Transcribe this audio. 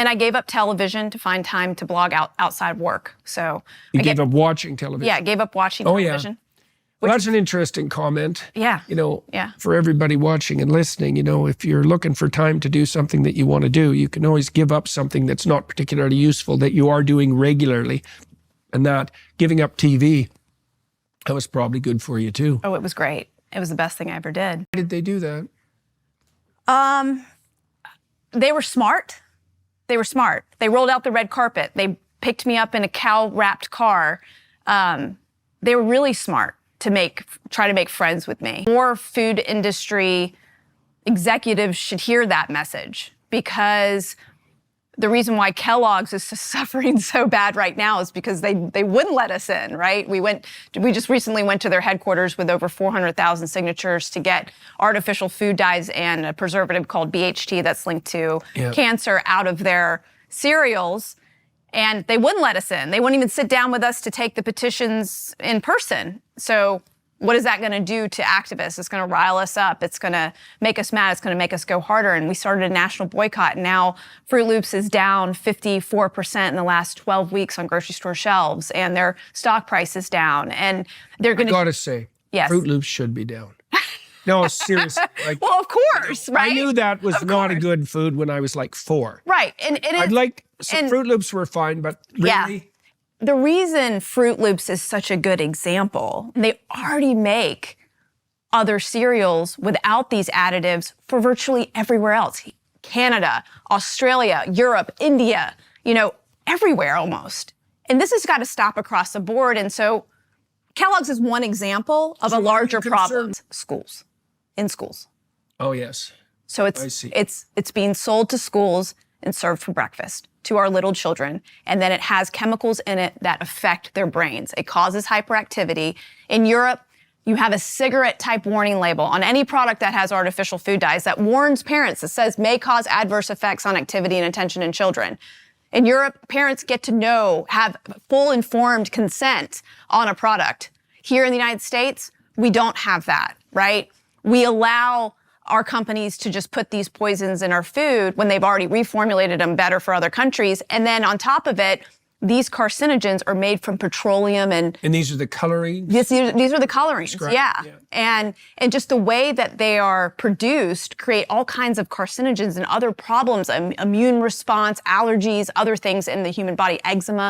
And I gave up television to find time to blog outside of work. So you gave up watching television? Yeah, I gave up watching television. Yeah. Well, that's an interesting comment. Yeah. For everybody watching and listening, if you're looking for time to do something that you want to do, you can always give up something that's not particularly useful that you are doing regularly. And that giving up TV, that was probably good for you too. Oh, it was great. It was the best thing I ever did. Why did they do that? They were smart. They were smart. They rolled out the red carpet. They picked me up in a cow-wrapped car. They were really smart to try to make friends with me. More food industry executives should hear that message, because the reason why Kellogg's is suffering so bad right now is because they wouldn't let us in, right? We just recently went to their headquarters with over 400,000 signatures to get artificial food dyes and a preservative called BHT that's linked to cancer out of their cereals. And they wouldn't let us in. They wouldn't even sit down with us to take the petitions in person. So what is that going to do to activists? It's going to rile us up. It's going to make us mad. It's going to make us go harder. And we started a national boycott. And now Fruit Loops is down 54% in the last 12 weeks on grocery store shelves. And their stock price is down. And they're going to— I got to say, yes. Fruit Loops should be down. No, seriously. Well, of course, right? I knew that was not a good food when I was like 4. Right. And Fruit Loops were fine, but really? Yeah. The reason Fruit Loops is such a good example, they already make other cereals without these additives for virtually everywhere else. Canada, Australia, Europe, India, everywhere almost. And this has got to stop across the board. And so Kellogg's is one example of a larger problem. In schools. Oh, yes. So it's being sold to schools and served for breakfast to our little children. And then it has chemicals in it that affect their brains. It causes hyperactivity. In Europe, you have a cigarette-type warning label on any product that has artificial food dyes that warns parents. It says may cause adverse effects on activity and attention in children. In Europe, parents get to have full informed consent on a product. Here in the United States, we don't have that, right? We allow our companies to just put these poisons in our food when they've already reformulated them better for other countries. And then on top of it, these carcinogens are made from petroleum and these are the colorings? These are the colorings, yeah. And just the way that they are produced create all kinds of carcinogens and other problems, immune response, allergies, other things in the human body, eczema.